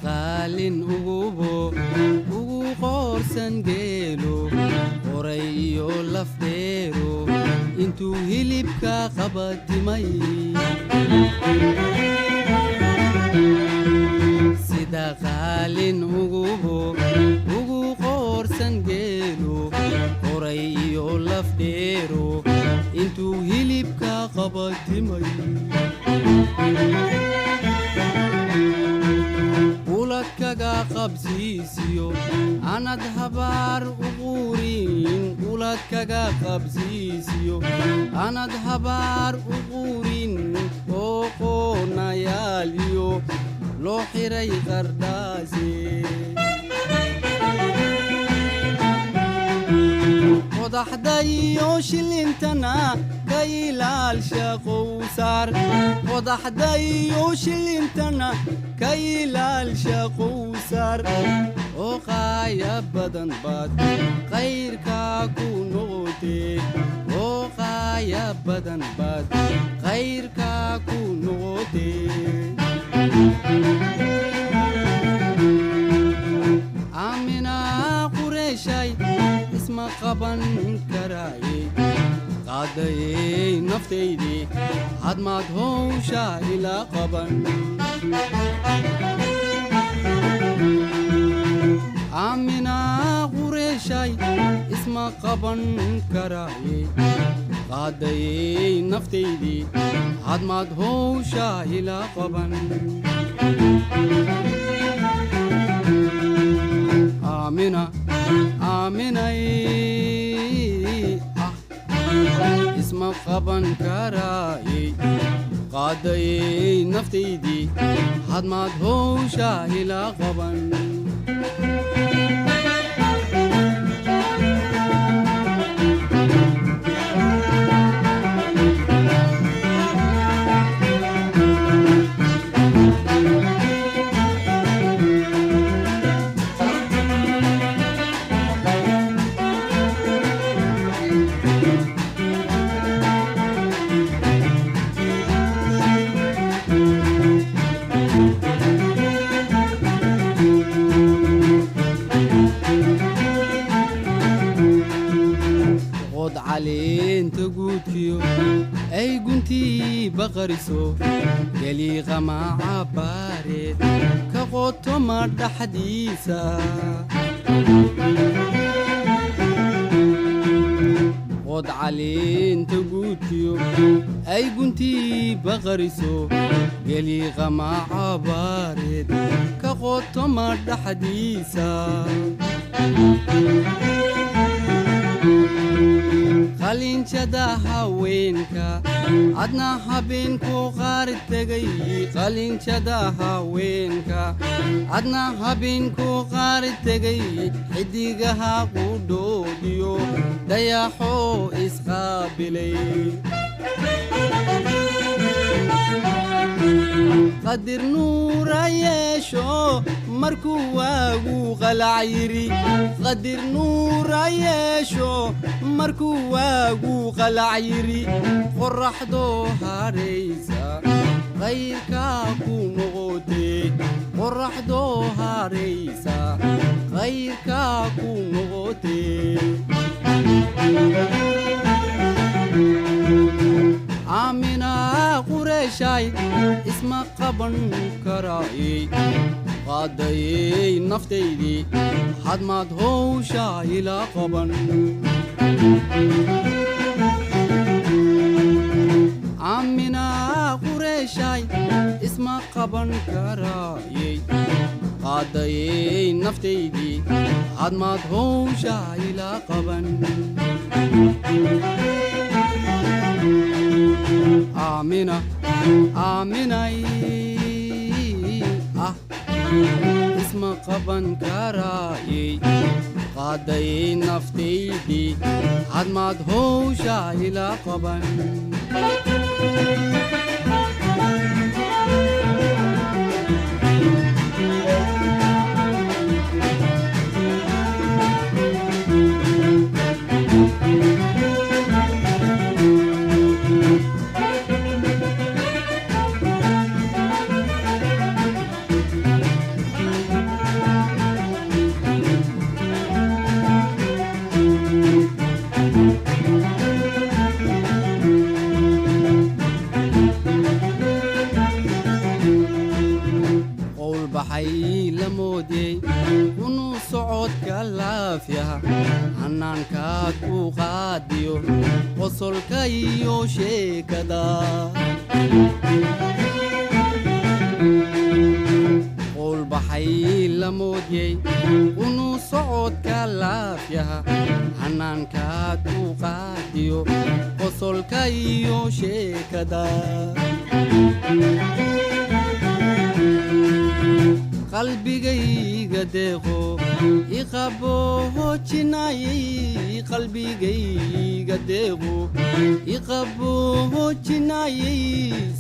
qalin ugu qoorsan geelo qorayo lafdeero intuu hilibka qabatimay sida qalin ugu qoorsan geelo qorayo lafdeero intuu hilibka qabatimay kaga qabsiisiyo anad habaar uquurin ulad kaga qabsiisiyo anad habaar uquurin oo qoonayaaliyo loo xiray qardhaase qodaxdayo shilintana ka ilaalsha qowsar qodaxdayo shilintana ka ilaalsha qowsar oo qaaya badan baad qayrka ku noqotee oo qaaya badan baad qayrka ku noqotee amina qureeshay isma qaban karaaye qaadayey naftaydii hadmaad howsha ila qaban amina qureeshay isma qaban karaaye qaadayey naftaydii hadmaad howsha ila qaban amina aminay isma qaban karaaye qaadayey naftaydii hadmaad howsha ila qaban ay guntii baqariso galiiqa macabaareed ka qotoma dhaxdiisa qod caleenta guudkiyo ay guntii baqariso galiiqa macabaareed ka qotoma dhaxdiisa qalinjada haweenka adna habeenku qaar tegay qalinjada haweenka adna habeenku qaar tegay xidigaha qudhoodiyo dayaxoo isqaabilay qadir nuura yeesho markuu waagu qalac yiri qadir nuura yeesho markuu waagu qalac yiri qorraxdoo haraysa qayrka ku noqotee qorraxdoo haraysa qayrka ku noqotee amina qureeshay isma qaban karaaye qaadayey naftaydii hadmaad howsha ila qaban amina qureeshay isma qaban karaaye qaadayey naftaydii hadmaad howsha ila qaban aamina aaminay ah isma qaban karaayey qaadayay naftaydii hadmaad howsha ila qaban kunuu socodka laafyaha hanaankaad u qaadiyo qosolka iyo sheekada qowlbaxay la moodyey kunuu socodka laafyaha hanaankaad u qaadiyo qosolka iyo sheekada qalbigayga deeqo iqaboojinayey qalbigayga deeqo iqaboojinayey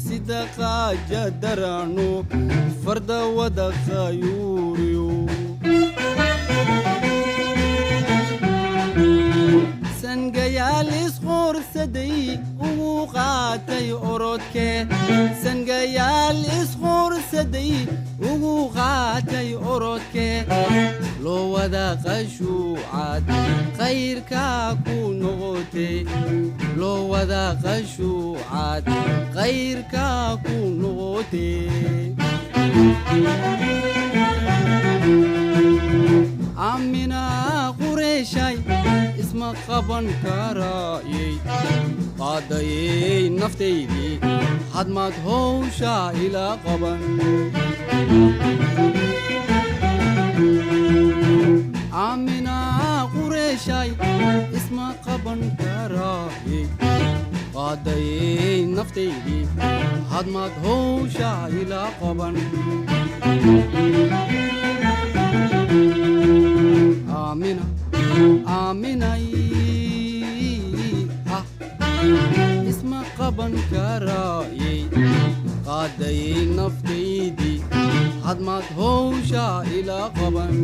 sida qaaja darano farda wada qayuuriyo sangayaal isqoorsaday ugu qaatay orodke sangayaal isqoorsaday ugu qaatay orodke loo wada qashuucad qayrkaa ku noqotay loo wada qashuucad qayrkaa ku noqotay aamina qureeshay isma qaban karaayey qaadayay naftaydii hadmaad howsha ila qaban aamina qureeshay isma qaban karaayey qaadayay naftaydii hadmaad howsha ila qaban aamina aaminay ah isma qaban karaayey qaadayay naftaydii hadmaad howsha ila qaban